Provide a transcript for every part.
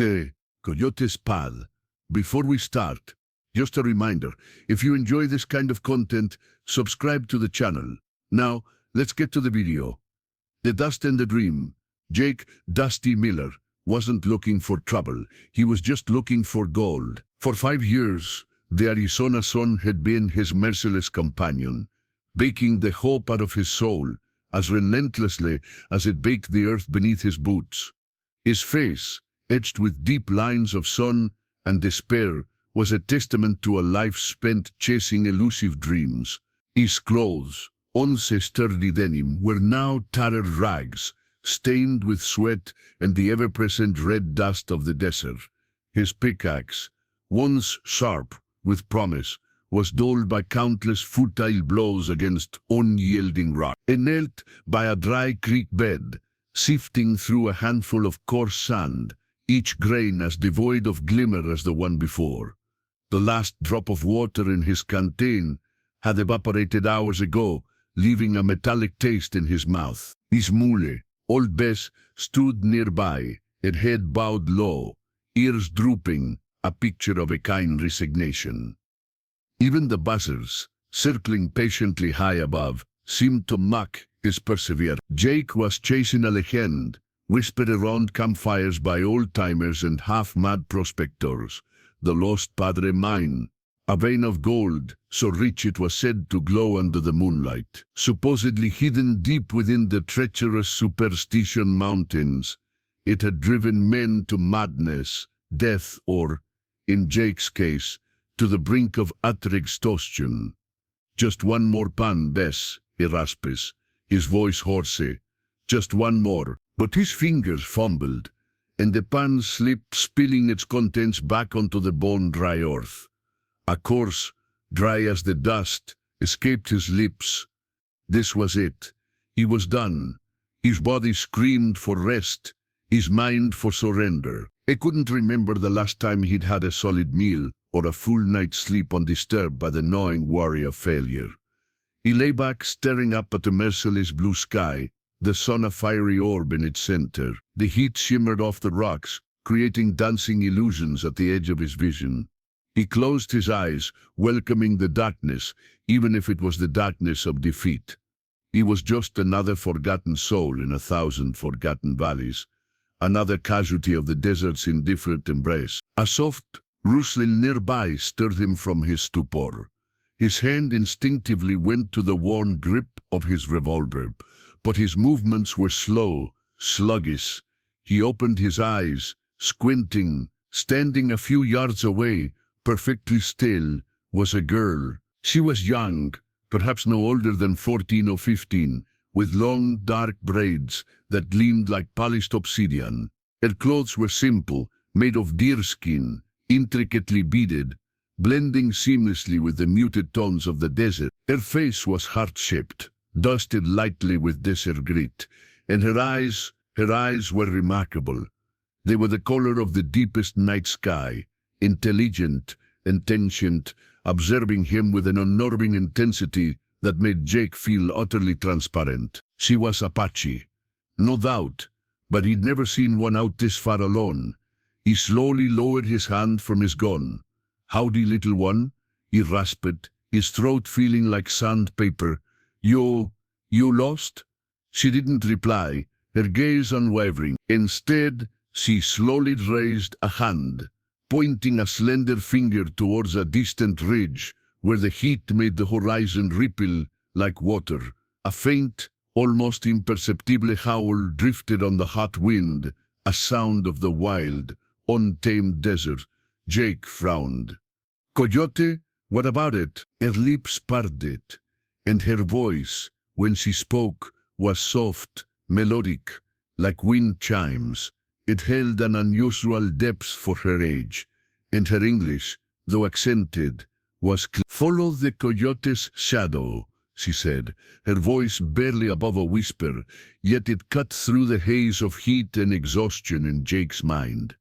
The Coyote's Pal. Before we start, just a reminder, if you enjoy this kind of content, subscribe to the channel. Now, let's get to the video. The Dust and the Dream. Jake Dusty Miller wasn't looking for trouble. He was just looking for gold. For 5 years, the Arizona sun had been his merciless companion, baking the hope out of his soul as relentlessly as it baked the earth beneath his boots. His face, etched with deep lines of sun and despair, was a testament to a life spent chasing elusive dreams. His clothes, once sturdy denim, were now tattered rags, stained with sweat and the ever-present red dust of the desert. His pickaxe, once sharp with promise, was dulled by countless futile blows against unyielding rock. He knelt by a dry creek bed, sifting through a handful of coarse sand, each grain as devoid of glimmer as the one before. The last drop of water in his canteen had evaporated hours ago, leaving a metallic taste in his mouth. His mule, old Bess, stood nearby, her head bowed low, ears drooping, a picture of a kind resignation. Even the buzzards, circling patiently high above, seemed to mock his perseverance. Jake was chasing a legend, whispered around campfires by old-timers and half-mad prospectors, the lost Padre Mine, a vein of gold so rich it was said to glow under the moonlight. Supposedly hidden deep within the treacherous Superstition Mountains, it had driven men to madness, death, or, in Jake's case, to the brink of utter exhaustion. "Just one more pan, Bess," he rasped, his voice horsey. "Just one more." But his fingers fumbled, and the pan slipped, spilling its contents back onto the bone-dry earth. A course, dry as the dust, escaped his lips. This was it. He was done. His body screamed for rest, his mind for surrender. He couldn't remember the last time he'd had a solid meal or a full night's sleep undisturbed by the gnawing worry of failure. He lay back, staring up at the merciless blue sky, the sun a fiery orb in its center. The heat shimmered off the rocks, creating dancing illusions at the edge of his vision. He closed his eyes, welcoming the darkness, even if it was the darkness of defeat. He was just another forgotten soul in 1,000 forgotten valleys, another casualty of the desert's indifferent embrace. A soft rustling nearby stirred him from his stupor. His hand instinctively went to the worn grip of his revolver, but his movements were slow, sluggish. He opened his eyes, squinting. Standing a few yards away, perfectly still, was a girl. She was young, perhaps no older than 14 or 15, with long, dark braids that gleamed like polished obsidian. Her clothes were simple, made of deerskin, intricately beaded, blending seamlessly with the muted tones of the desert. Her face was heart-shaped, dusted lightly with desert grit, and her eyes were remarkable. They were the color of the deepest night sky, intelligent, intentioned, observing him with an unnerving intensity that made Jake feel utterly transparent. She was Apache, no doubt, but he'd never seen one out this far alone. He slowly lowered his hand from his gun. "Howdy, little one," he rasped, his throat feeling like sandpaper. You lost?" She didn't reply, her gaze unwavering. Instead, she slowly raised a hand, pointing a slender finger towards a distant ridge where the heat made the horizon ripple like water. A faint, almost imperceptible howl drifted on the hot wind, a sound of the wild, untamed desert. Jake frowned. "Coyote, what about it?" Her lips parted, and her voice, when she spoke, was soft, melodic, like wind chimes. It held an unusual depth for her age, and her English, though accented, was clear. "Follow the coyote's shadow," she said, her voice barely above a whisper, yet it cut through the haze of heat and exhaustion in Jake's mind.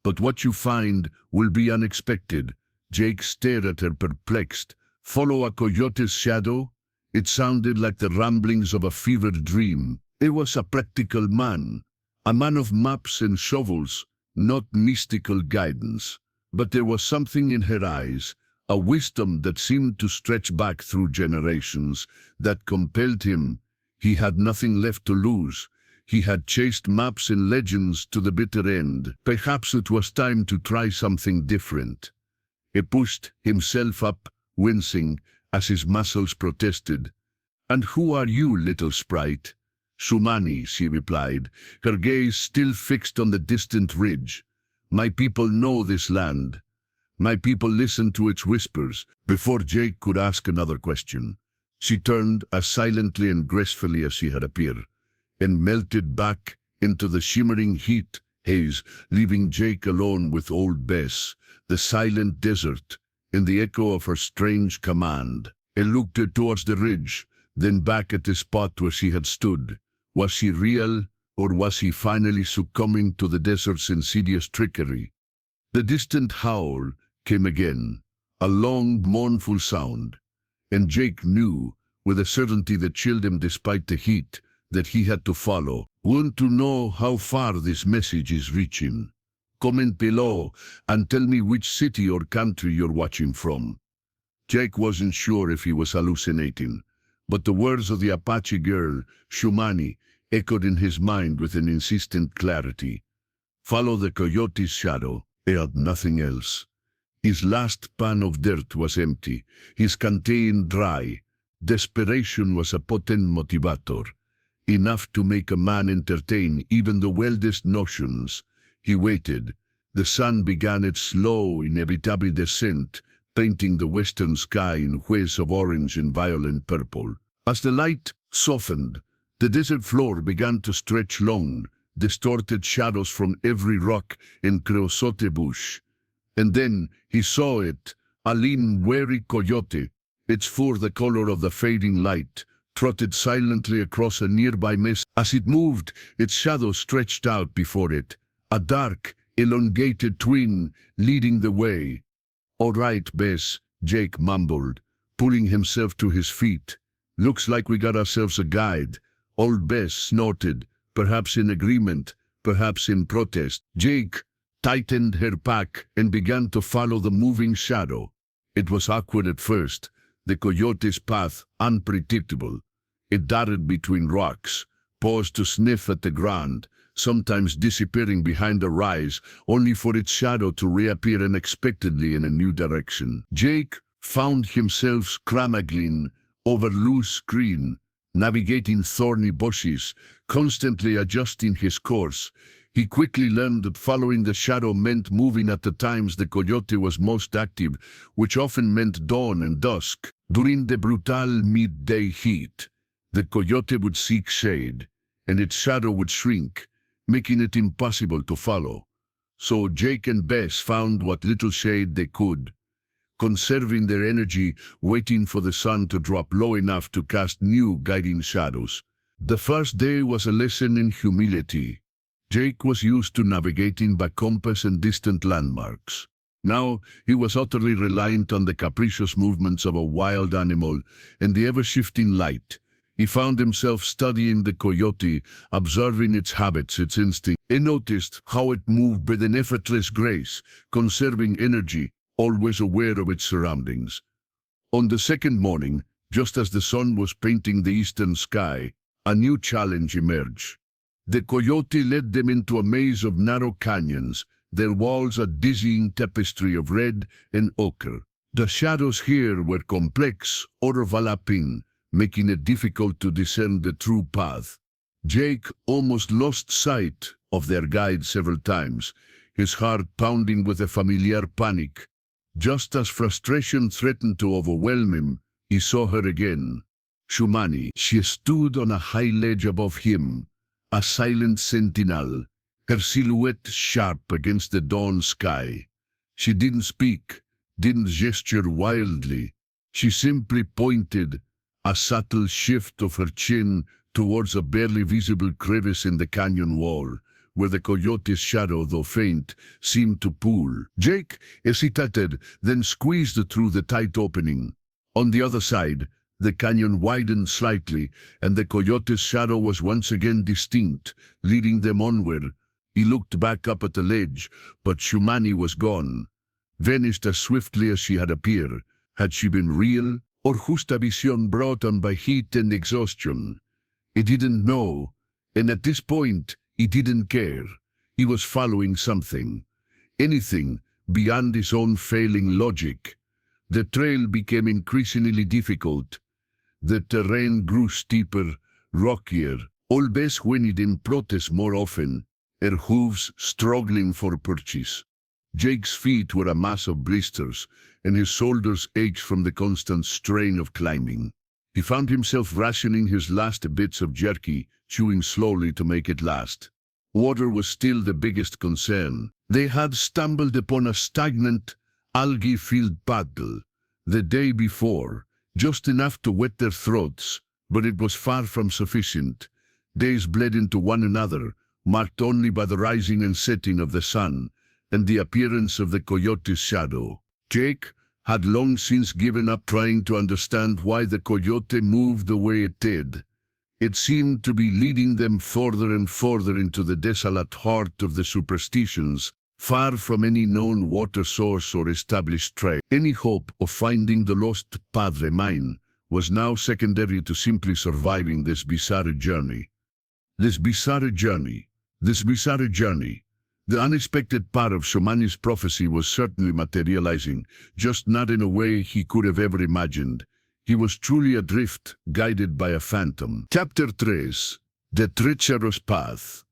"But what you find will be unexpected." Jake stared at her perplexed. "Follow a coyote's shadow?" It sounded like the ramblings of a fevered dream. He was a practical man, a man of maps and shovels, not mystical guidance. But there was something in her eyes, a wisdom that seemed to stretch back through generations, that compelled him. He had nothing left to lose. He had chased maps and legends to the bitter end. Perhaps it was time to try something different. He pushed himself up, wincing, as his muscles protested. "And who are you, little sprite?" "Shumani," she replied, her gaze still fixed on the distant ridge. "My people know this land. My people listen to its whispers." Before Jake could ask another question, she turned as silently and gracefully as she had appeared, and melted back into the shimmering heat haze, leaving Jake alone with old Bess, the silent desert, in the echo of her strange command. He looked towards the ridge, then back at the spot where she had stood. Was she real, or was he finally succumbing to the desert's insidious trickery? The distant howl came again, a long, mournful sound, and Jake knew, with a certainty that chilled him despite the heat, that he had to follow. Want to know how far this message is reaching? Comment below and tell me which city or country you're watching from. Jake wasn't sure if he was hallucinating, but the words of the Apache girl, Shumani, echoed in his mind with an insistent clarity. Follow the coyote's shadow. He had nothing else. His last pan of dirt was empty, his canteen dry. Desperation was a potent motivator, enough to make a man entertain even the wildest notions. He waited. The sun began its slow, inevitable descent, painting the western sky in hues of orange and violent purple. As the light softened, the desert floor began to stretch long, distorted shadows from every rock and creosote bush. And then he saw it, a lean, wary coyote, its fur the color of the fading light, trotted silently across a nearby mist. As it moved, its shadow stretched out before it, a dark, elongated twin leading the way. "All right, Bess," Jake mumbled, pulling himself to his feet. "Looks like we got ourselves a guide." Old Bess snorted, perhaps in agreement, perhaps in protest. Jake tightened her pack and began to follow the moving shadow. It was awkward at first, the coyote's path unpredictable. It darted between rocks, paused to sniff at the ground, sometimes disappearing behind a rise, only for its shadow to reappear unexpectedly in a new direction. Jake found himself scrambling over loose green, navigating thorny bushes, constantly adjusting his course. He quickly learned that following the shadow meant moving at the times the coyote was most active, which often meant dawn and dusk. During the brutal midday heat, the coyote would seek shade, and its shadow would shrink, making it impossible to follow. So Jake and Bess found what little shade they could, conserving their energy, waiting for the sun to drop low enough to cast new guiding shadows. The first day was a lesson in humility. Jake was used to navigating by compass and distant landmarks. Now he was utterly reliant on the capricious movements of a wild animal and the ever-shifting light. He found himself studying the coyote, observing its habits, its instincts. He noticed how it moved with an effortless grace, conserving energy, always aware of its surroundings. On the second morning, just as the sun was painting the eastern sky, a new challenge emerged. The coyote led them into a maze of narrow canyons, their walls a dizzying tapestry of red and ochre. The shadows here were complex, overlapping, making it difficult to discern the true path. Jake almost lost sight of their guide several times, his heart pounding with a familiar panic. Just as frustration threatened to overwhelm him, he saw her again. Shumani. She stood on a high ledge above him, a silent sentinel, her silhouette sharp against the dawn sky. She didn't speak, didn't gesture wildly. She simply pointed, a subtle shift of her chin towards a barely visible crevice in the canyon wall, where the coyote's shadow, though faint, seemed to pool. Jake hesitated, then squeezed through the tight opening. On the other side, the canyon widened slightly, and the coyote's shadow was once again distinct, leading them onward. He looked back up at the ledge, but Shumani was gone, vanished as swiftly as she had appeared. Had she been real, or just a vision brought on by heat and exhaustion? He didn't know, and at this point, he didn't care. He was following something, anything beyond his own failing logic. The trail became increasingly difficult. The terrain grew steeper, rockier. Old Bess whinnied in protest more often, her hooves struggling for purchase. Jake's feet were a mass of blisters, and his shoulders ached from the constant strain of climbing. He found himself rationing his last bits of jerky, chewing slowly to make it last. Water was still the biggest concern. They had stumbled upon a stagnant, algae-filled puddle the day before, just enough to wet their throats, but it was far from sufficient. Days bled into one another, marked only by the rising and setting of the sun, and the appearance of the coyote's shadow. Jake had long since given up trying to understand why the coyote moved the way it did. It seemed to be leading them further and further into the desolate heart of the superstitions, far from any known water source or established trail. Any hope of finding the lost Padre Mine was now secondary to simply surviving this bizarre journey. This bizarre journey. The unexpected part of Shumani's prophecy was certainly materializing, just not in a way he could have ever imagined. He was truly adrift, guided by a phantom. Chapter 3. The Treacherous Path.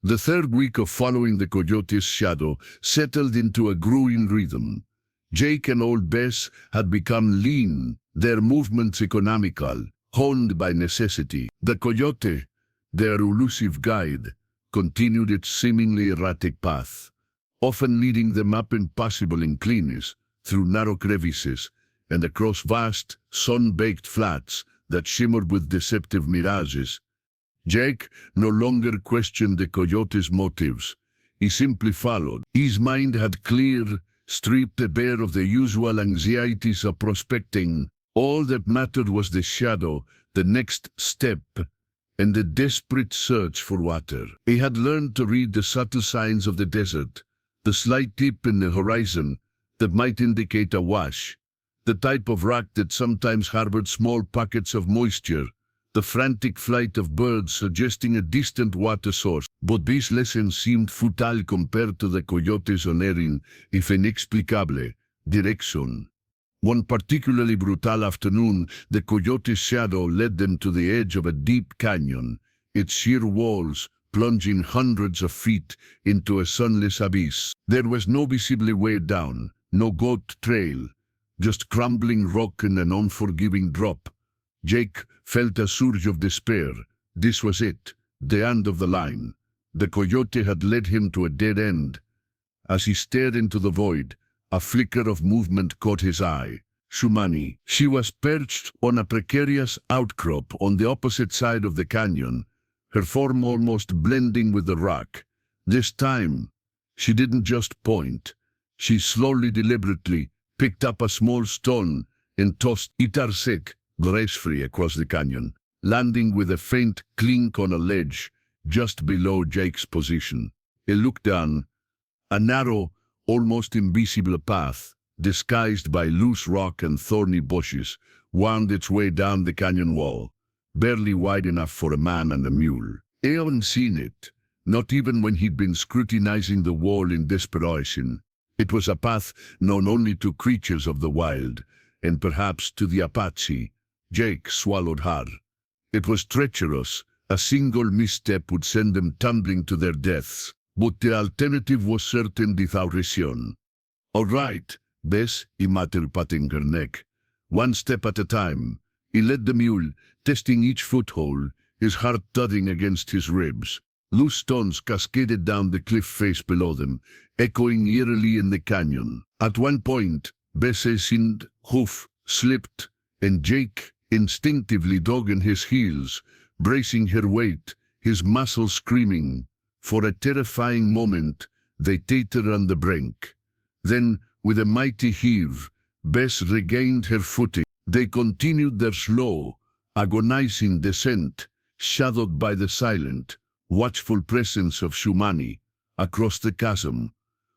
The third week of following the coyote's shadow settled into a growing rhythm. Jake and Old Bess had become lean, their movements economical, honed by necessity. The coyote, their elusive guide, continued its seemingly erratic path, often leading them up impossible inclinities, through narrow crevices, and across vast, sun-baked flats that shimmered with deceptive mirages. Jake no longer questioned the coyote's motives. He simply followed. His mind had cleared, stripped bare of the usual anxieties of prospecting. All that mattered was the shadow, the next step, and the desperate search for water. He had learned to read the subtle signs of the desert, the slight dip in the horizon that might indicate a wash, the type of rock that sometimes harbored small pockets of moisture, the frantic flight of birds suggesting a distant water source. But these lessons seemed futile compared to the coyote's unerring, if inexplicable, direction. One particularly brutal afternoon, the coyote's shadow led them to the edge of a deep canyon, its sheer walls plunging hundreds of feet into a sunless abyss. There was no visible way down, no goat trail, just crumbling rock and an unforgiving drop. Jake felt a surge of despair. This was it, the end of the line. The coyote had led him to a dead end. As he stared into the void, a flicker of movement caught his eye. Shumani. She was perched on a precarious outcrop on the opposite side of the canyon, her form almost blending with the rock. This time, she didn't just point. She slowly, deliberately picked up a small stone and tossed it gracefully across the canyon, landing with a faint clink on a ledge just below Jake's position. He looked down. A narrow, almost invisible path, disguised by loose rock and thorny bushes, wound its way down the canyon wall, barely wide enough for a man and a mule. He hadn't seen it, not even when he'd been scrutinizing the wall in desperation. It was a path known only to creatures of the wild, and perhaps to the Apache. Jake swallowed hard. It was treacherous. A single misstep would send them tumbling to their deaths. But the alternative was certain without reason. "All right, Bess," he muttered, patting her neck. One step at a time. He led the mule, testing each foothold, his heart thudding against his ribs. Loose stones cascaded down the cliff face below them, echoing eerily in the canyon. At one point, Bess's hind hoof slipped, and Jake instinctively dug in his heels, bracing her weight, his muscles screaming. For a terrifying moment, they teetered on the brink. Then, with a mighty heave, Bess regained her footing. They continued their slow, agonizing descent, shadowed by the silent, watchful presence of Shumani, across the chasm.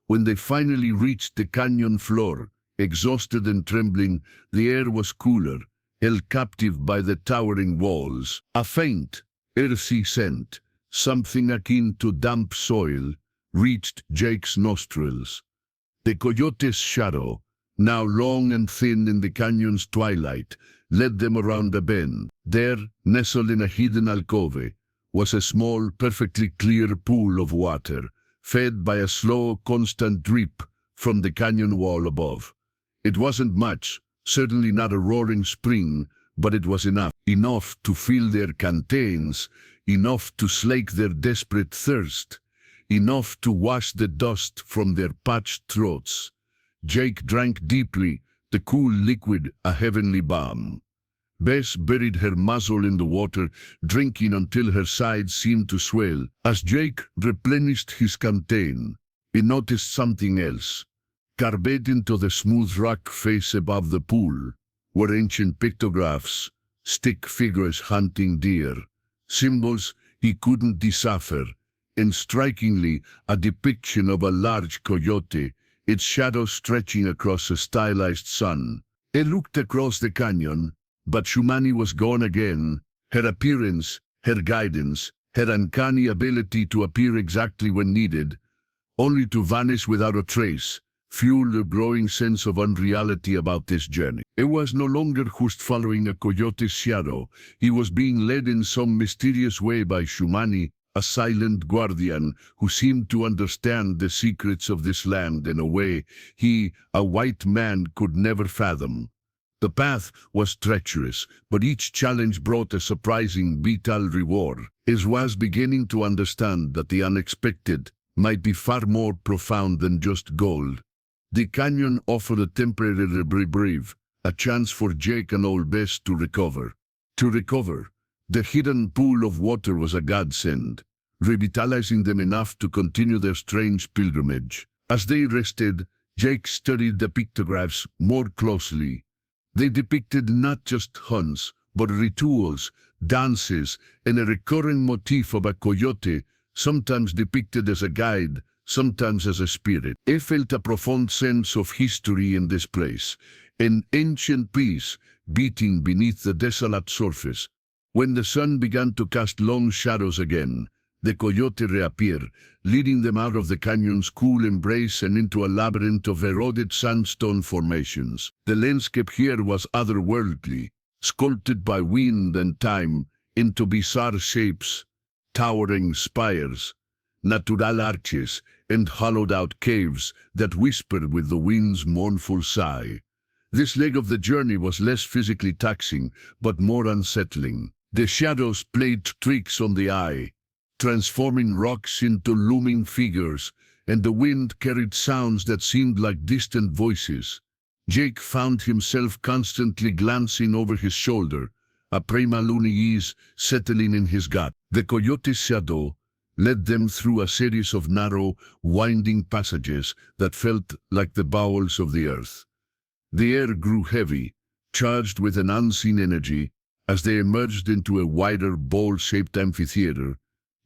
When they finally reached the canyon floor, exhausted and trembling, the air was cooler, held captive by the towering walls. A faint, earthy scent, something akin to damp soil, reached Jake's nostrils. The coyote's shadow, now long and thin in the canyon's twilight, led them around a bend. There, nestled in a hidden alcove, was a small, perfectly clear pool of water, fed by a slow, constant drip from the canyon wall above. It wasn't much, certainly not a roaring spring, but it was enough. Enough to fill their canteens, enough to slake their desperate thirst, enough to wash the dust from their parched throats. Jake drank deeply, the cool liquid a heavenly balm. Bess buried her muzzle in the water, drinking until her sides seemed to swell. As Jake replenished his canteen, he noticed something else. Carved into the smooth rock face above the pool were ancient pictographs, stick figures hunting deer, symbols he couldn't decipher, and strikingly a depiction of a large coyote, its shadow stretching across a stylized sun. He looked across the canyon, but Shumani was gone again. Her appearance, her guidance, her uncanny ability to appear exactly when needed, only to vanish without a trace, fueled a growing sense of unreality about this journey. He was no longer just following a coyote's shadow. He was being led in some mysterious way by Shumani, a silent guardian who seemed to understand the secrets of this land in a way he, a white man, could never fathom. The path was treacherous, but each challenge brought a surprising vital reward. He was beginning to understand that the unexpected might be far more profound than just gold. The canyon offered a temporary reprieve, a chance for Jake and old Bess to recover. The hidden pool of water was a godsend, revitalizing them enough to continue their strange pilgrimage. As they rested, Jake studied the pictographs more closely. They depicted not just hunts, but rituals, dances, and a recurring motif of a coyote, sometimes depicted as a guide, sometimes as a spirit. He felt a profound sense of history in this place, an ancient peace beating beneath the desolate surface. When the sun began to cast long shadows again, the coyote reappeared, leading them out of the canyon's cool embrace and into a labyrinth of eroded sandstone formations. The landscape here was otherworldly, sculpted by wind and time into bizarre shapes, towering spires, natural arches, and hollowed-out caves that whispered with the wind's mournful sigh. This leg of the journey was less physically taxing, but more unsettling. The shadows played tricks on the eye, transforming rocks into looming figures, and the wind carried sounds that seemed like distant voices. Jake found himself constantly glancing over his shoulder, a prima unease settling in his gut. The coyote's shadow led them through a series of narrow, winding passages that felt like the bowels of the earth. The air grew heavy, charged with an unseen energy. As they emerged into a wider, bowl-shaped amphitheater,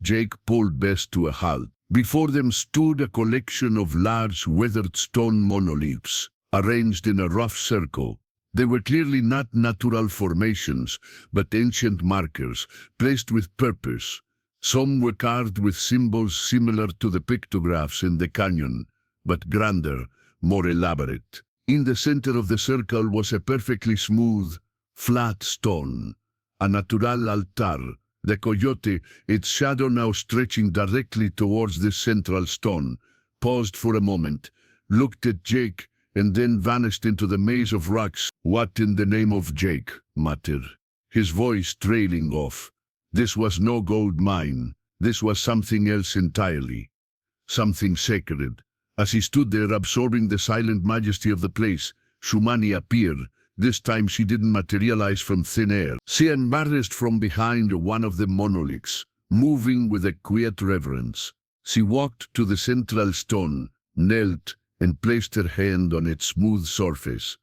Jake pulled Bess to a halt. Before them stood a collection of large, weathered stone monoliths, arranged in a rough circle. They were clearly not natural formations, but ancient markers, placed with purpose. Some were carved with symbols similar to the pictographs in the canyon, but grander, more elaborate. In the center of the circle was a perfectly smooth, flat stone, a natural altar. The coyote, its shadow now stretching directly towards this central stone, paused for a moment, looked at Jake, and then vanished into the maze of rocks. "What in the name of Jake?" muttered, his voice trailing off. This was no gold mine. This was something else entirely. Something sacred. As he stood there absorbing the silent majesty of the place, Shumani appeared. This time she didn't materialize from thin air. She emerged from behind one of the monoliths, moving with a quiet reverence. She walked to the central stone, knelt, and placed her hand on its smooth surface.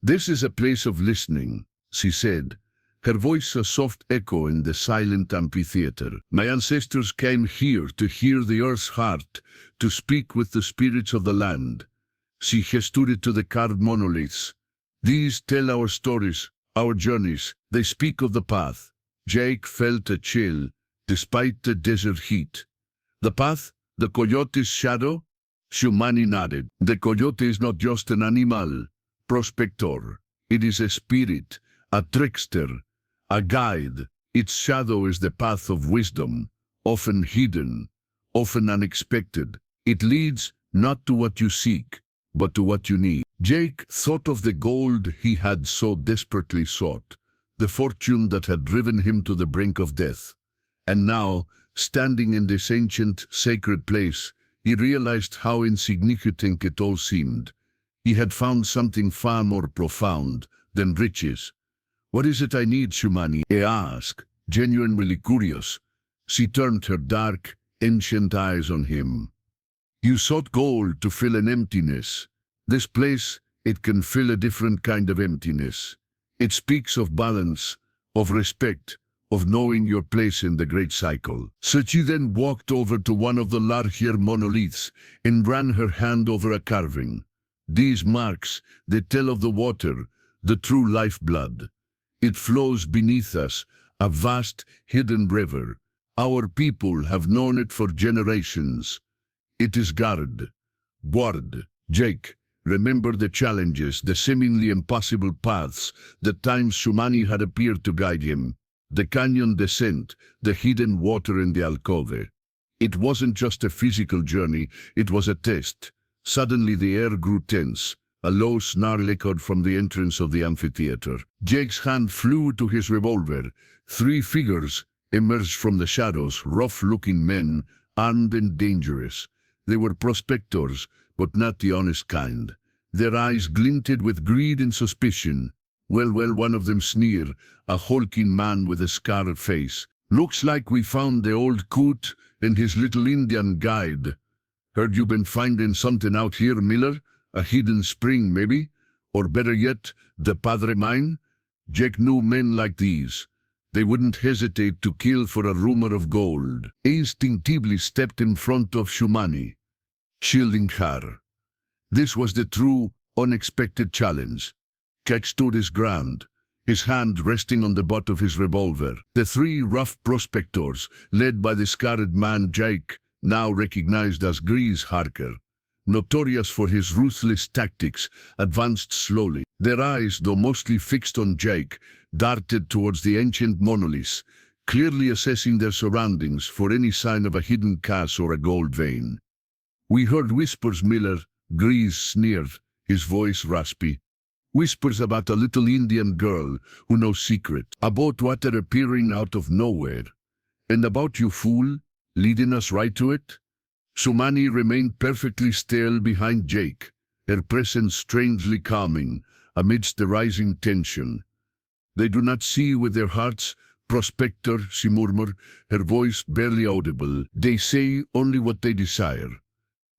"This is a place of listening," she said, her voice a soft echo in the silent amphitheater. My ancestors came here to hear the earth's heart, to speak with the spirits of the land. She gestured to the carved monoliths. These tell our stories, our journeys. They speak of the path. Jake felt a chill, despite the desert heat. The path? The coyote's shadow? Shumani nodded. The coyote is not just an animal, prospector. It is a spirit, a trickster, a guide. Its shadow is the path of wisdom, often hidden, often unexpected. It leads not to what you seek, but to what you need. Jake thought of the gold he had so desperately sought, the fortune that had driven him to the brink of death. And now, standing in this ancient, sacred place, he realized how insignificant it all seemed. He had found something far more profound than riches. "What is it I need, Shumani?" he asked, genuinely curious. She turned her dark, ancient eyes on him. "You sought gold to fill an emptiness. This place, it can fill a different kind of emptiness. It speaks of balance, of respect, of knowing your place in the great cycle." Sachi then walked over to one of the larger monoliths and ran her hand over a carving. "These marks, they tell of the water, the true lifeblood. It flows beneath us, a vast, hidden river. Our people have known it for generations. It is guarded. Jake, remember the challenges, the seemingly impossible paths, the times Shumani had appeared to guide him. The canyon descent, the hidden water in the alcove. It wasn't just a physical journey, it was a test. Suddenly the air grew tense. A low snarl echoed from the entrance of the amphitheater. Jake's hand flew to his revolver. 3 figures emerged from the shadows, rough-looking men, armed and dangerous. They were prospectors, but not the honest kind. Their eyes glinted with greed and suspicion. Well, one of them sneered, a hulking man with a scarred face. "Looks like we found the old coot and his little Indian guide. Heard you been finding something out here, Miller? A hidden spring, maybe? Or better yet, the Padre mine?" Jake knew men like these. They wouldn't hesitate to kill for a rumor of gold. He instinctively stepped in front of Shumani, shielding her. This was the true, unexpected challenge. Jake stood his ground, his hand resting on the butt of his revolver. The 3 rough prospectors, led by the scarred man Jake, now recognized as Grease Harker, notorious for his ruthless tactics, advanced slowly. Their eyes, though mostly fixed on Jake, darted towards the ancient monoliths, clearly assessing their surroundings for any sign of a hidden cache or a gold vein. "We heard whispers, Miller," Grease sneered, his voice raspy. "Whispers about a little Indian girl who knows secret, about water appearing out of nowhere. And about you, fool, leading us right to it?" Shumani remained perfectly still behind Jake, her presence strangely calming amidst the rising tension. "They do not see with their hearts, prospector," she murmured, her voice barely audible. "They say only what they desire."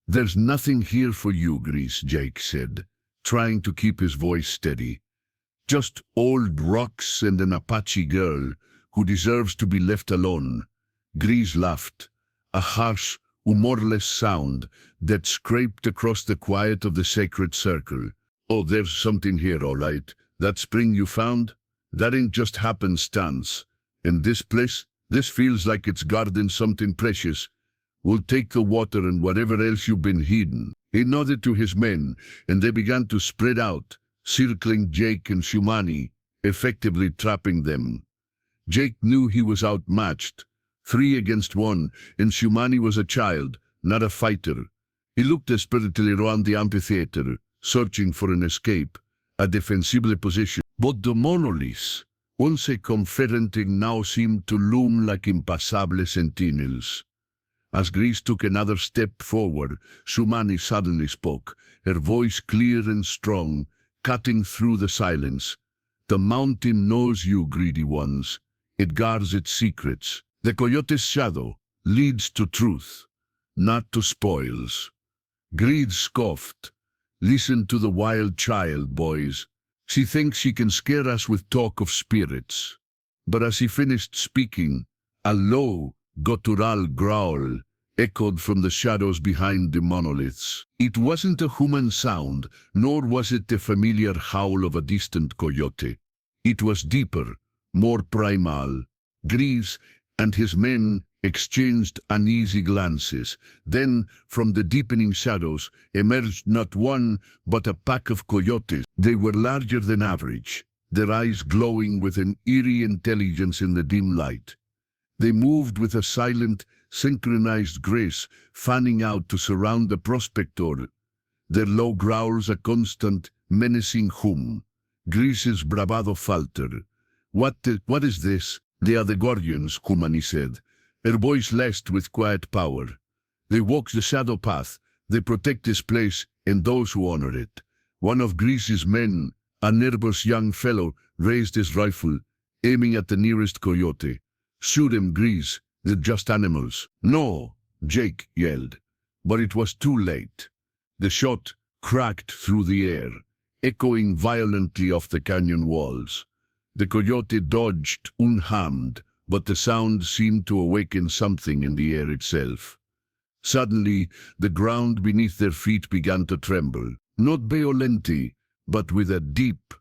"There's nothing here for you, Grease," Jake said, trying to keep his voice steady. "Just old rocks and an Apache girl who deserves to be left alone." Grease laughed, a harsh, humorless sound that scraped across the quiet of the sacred circle. "Oh, there's something here, all right. That spring you found? That ain't just happenstance. In this place, this feels like it's guarding something precious. We'll take the water and whatever else you've been hidden." He nodded to his men, and they began to spread out, circling Jake and Shumani, effectively trapping them. Jake knew he was outmatched, 3 against 1, and Shumani was a child, not a fighter. He looked desperately around the amphitheater, searching for an escape, a defensible position. But the monoliths, once confronting, now seemed to loom like impassable sentinels. As Grease took another step forward, Shumani suddenly spoke, her voice clear and strong, cutting through the silence. "The mountain knows you, greedy ones. It guards its secrets. The coyote's shadow leads to truth, not to spoils." Greed scoffed. "Listen to the wild child, boys. She thinks she can scare us with talk of spirits. But as he finished speaking, a low, guttural growl echoed from the shadows behind the monoliths. It wasn't a human sound, nor was it the familiar howl of a distant coyote. It was deeper, more primal. Grease and his men exchanged uneasy glances. Then, from the deepening shadows, emerged not one, but a pack of coyotes. They were larger than average, their eyes glowing with an eerie intelligence in the dim light. They moved with a silent, synchronized grace, fanning out to surround the prospector, their low growls a constant, menacing hum. Grease's bravado faltered. What is this? They are the guardians, Humani said, her voice laced with quiet power. They walk the shadow path, they protect this place and those who honor it. One of Grease's men, a nervous young fellow, raised his rifle, aiming at the nearest coyote. Shoot them, Grease, they're just animals. No, Jake yelled, but it was too late. The shot cracked through the air, echoing violently off the canyon walls. The coyote dodged unharmed, but the sound seemed to awaken something in the air itself. Suddenly, the ground beneath their feet began to tremble, not violently, but with a deep,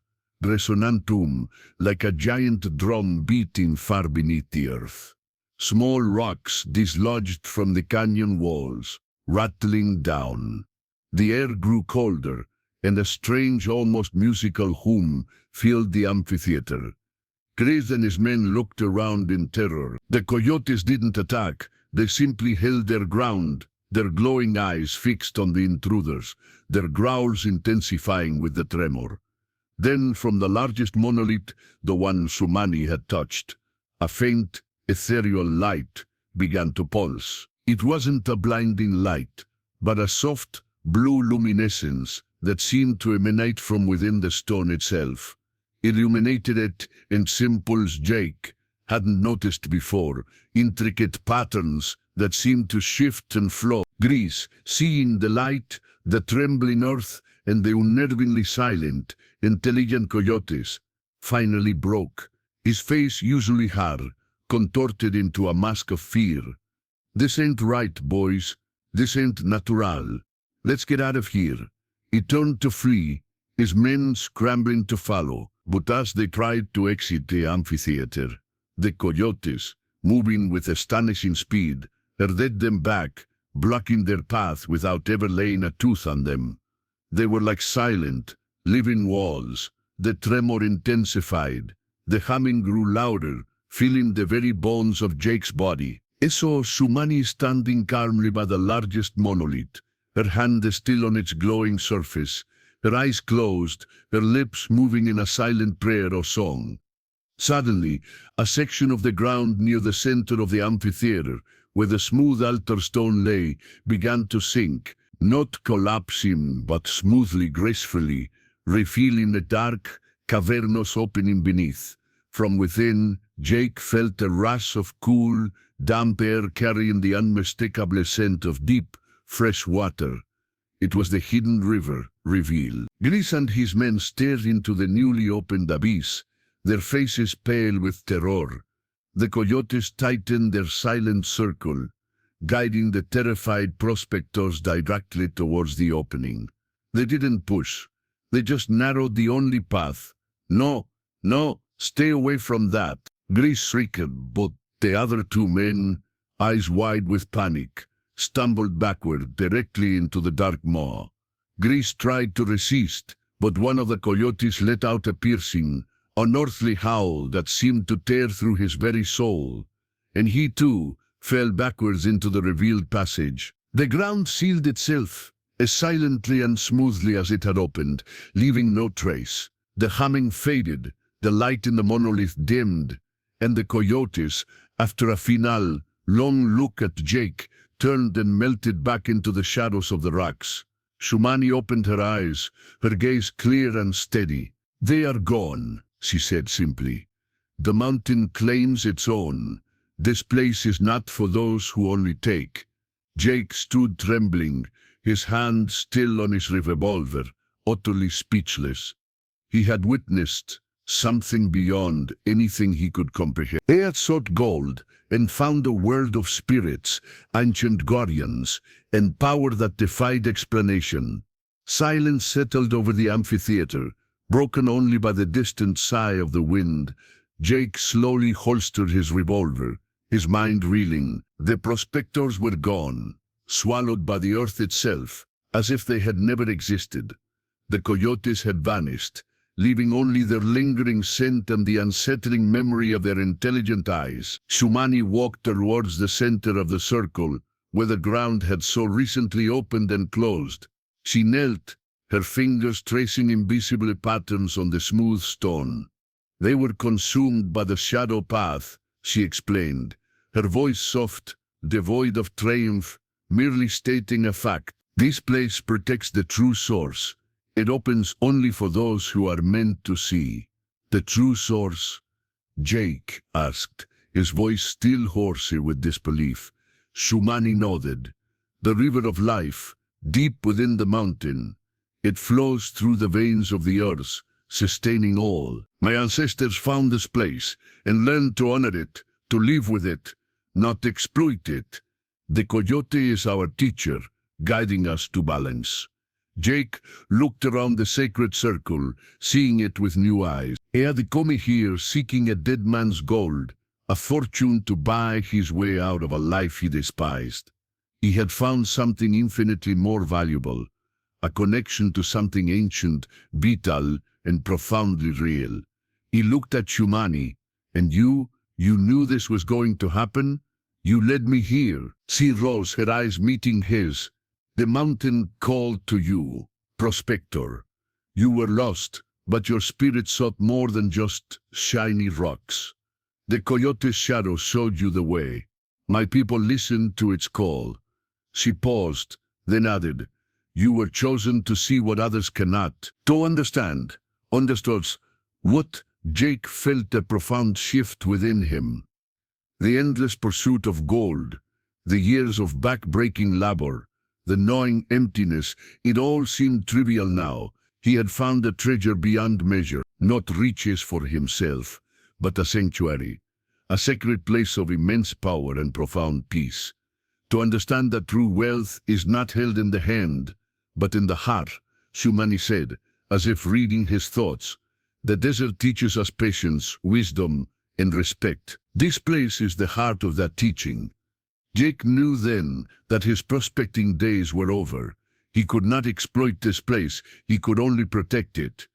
resonantum, like a giant drum beating far beneath the earth. Small rocks dislodged from the canyon walls, rattling down. The air grew colder, and a strange, almost musical hum filled the amphitheater. Chris and his men looked around in terror. The coyotes didn't attack, they simply held their ground, their glowing eyes fixed on the intruders, their growls intensifying with the tremor. Then from the largest monolith, the one Sumani had touched, a faint, ethereal light began to pulse. It wasn't a blinding light, but a soft, blue luminescence that seemed to emanate from within the stone itself. Illuminated it in symbols Jake hadn't noticed before, intricate patterns that seemed to shift and flow. Grease, seeing the light, the trembling earth, and the unnervingly silent, intelligent coyotes, finally broke, his face usually hard, contorted into a mask of fear. This ain't right, boys. This ain't natural. Let's get out of here. He turned to flee, his men scrambling to follow, but as they tried to exit the amphitheater, the coyotes, moving with astonishing speed, herded them back, blocking their path without ever laying a tooth on them. They were like silent, living walls. The tremor intensified. The humming grew louder, filling the very bones of Jake's body. He saw Sumani standing calmly by the largest monolith, her hand still on its glowing surface, her eyes closed, her lips moving in a silent prayer or song. Suddenly, a section of the ground near the center of the amphitheater, where the smooth altar stone lay, began to sink, not collapsing, but smoothly, gracefully, revealing a dark, cavernous opening beneath. From within, Jake felt a rush of cool, damp air carrying the unmistakable scent of deep, fresh water. It was the hidden river, revealed. Grease and his men stared into the newly opened abyss, their faces pale with terror. The coyotes tightened their silent circle, guiding the terrified prospectors directly towards the opening. They didn't push. They just narrowed the only path. No, stay away from that. Grease shrieked, but the other two men, eyes wide with panic, stumbled backward directly into the dark maw. Grease tried to resist, but one of the coyotes let out a piercing, unearthly howl that seemed to tear through his very soul, and he too fell backwards into the revealed passage. The ground sealed itself, as silently and smoothly as it had opened, leaving no trace. The humming faded, the light in the monolith dimmed, and the coyotes, after a final, long look at Jake, turned and melted back into the shadows of the rocks. Shumani opened her eyes, her gaze clear and steady. "They are gone," she said simply. "The mountain claims its own. This place is not for those who only take." Jake stood trembling, his hand still on his revolver, utterly speechless. He had witnessed something beyond anything he could comprehend. He had sought gold and found a world of spirits, ancient guardians, and power that defied explanation. Silence settled over the amphitheater, broken only by the distant sigh of the wind. Jake slowly holstered his revolver, his mind reeling. The prospectors were gone, swallowed by the earth itself, as if they had never existed. The coyotes had vanished, leaving only their lingering scent and the unsettling memory of their intelligent eyes. Shumani walked towards the center of the circle, where the ground had so recently opened and closed. She knelt, her fingers tracing invisible patterns on the smooth stone. They were consumed by the shadow path, she explained, her voice soft, devoid of triumph, merely stating a fact. This place protects the true source. It opens only for those who are meant to see. The true source? Jake asked, his voice still hoarser with disbelief. Shumani nodded. The river of life, deep within the mountain. It flows through the veins of the earth, sustaining all. My ancestors found this place and learned to honor it, to live with it, not exploit it. The coyote is our teacher, guiding us to balance. Jake looked around the sacred circle, seeing it with new eyes. He had come here seeking a dead man's gold, a fortune to buy his way out of a life he despised. He had found something infinitely more valuable, a connection to something ancient, vital, and profoundly real. He looked at Shumani. And you knew this was going to happen? You led me here. She rose, her eyes meeting his. The mountain called to you, prospector. You were lost, but your spirit sought more than just shiny rocks. The coyote's shadow showed you the way. My people listened to its call. She paused, then added, you were chosen to see what others cannot. To understand. Understood what? Jake felt a profound shift within him. The endless pursuit of gold, the years of back-breaking labor, the gnawing emptiness, it all seemed trivial now. He had found a treasure beyond measure, not riches for himself, but a sanctuary, a sacred place of immense power and profound peace. To understand that true wealth is not held in the hand, but in the heart, Shumani said, as if reading his thoughts. The desert teaches us patience, wisdom, and respect. This place is the heart of that teaching. Jake knew then that his prospecting days were over. He could not exploit this place, he could only protect it.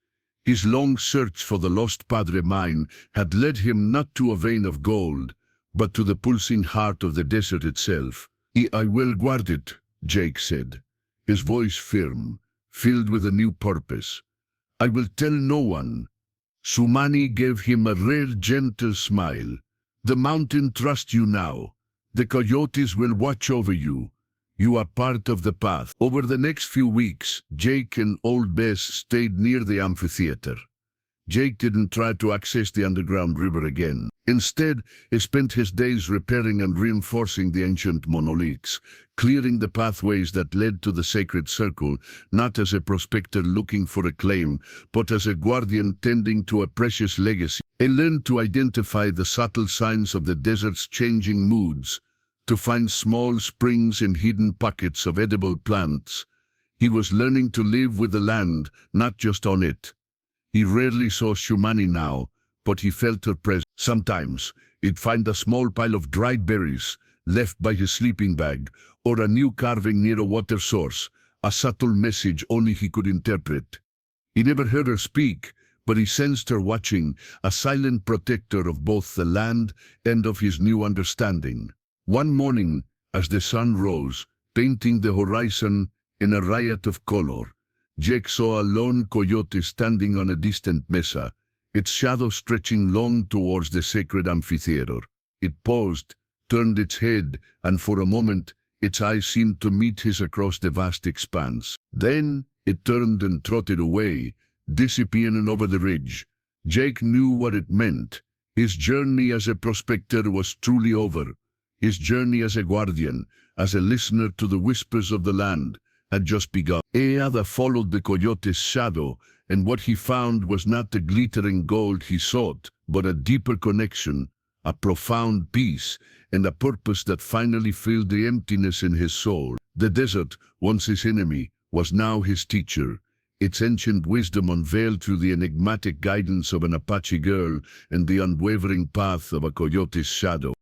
His long search for the lost Padre mine had led him not to a vein of gold, but to the pulsing heart of the desert itself. I will guard it, Jake said, his voice firm, filled with a new purpose. I will tell no one. Shumani gave him a rare, gentle smile. The mountain trusts you now. The coyotes will watch over you. You are part of the path. Over the next few weeks, Jake and Old Bess stayed near the amphitheater. Jake didn't try to access the underground river again. Instead, he spent his days repairing and reinforcing the ancient monoliths, clearing the pathways that led to the sacred circle, not as a prospector looking for a claim, but as a guardian tending to a precious legacy. He learned to identify the subtle signs of the desert's changing moods, to find small springs and hidden pockets of edible plants. He was learning to live with the land, not just on it. He rarely saw Shumani now, but he felt her presence. Sometimes, he'd find a small pile of dried berries, left by his sleeping bag, or a new carving near a water source, a subtle message only he could interpret. He never heard her speak, but he sensed her watching, a silent protector of both the land and of his new understanding. One morning, as the sun rose, painting the horizon in a riot of color, Jake saw a lone coyote standing on a distant mesa, its shadow stretching long towards the sacred amphitheater. It paused, turned its head, and for a moment, its eyes seemed to meet his across the vast expanse. Then, it turned and trotted away, disappearing over the ridge. Jake knew what it meant. His journey as a prospector was truly over. His journey as a guardian, as a listener to the whispers of the land, had just begun. Eada followed the coyote's shadow And what he found was not the glittering gold he sought, but a deeper connection, a profound peace, and a purpose that finally filled the emptiness in his soul. The desert, once his enemy, was now his teacher, its ancient wisdom unveiled through the enigmatic guidance of an Apache girl and the unwavering path of a coyote's shadow.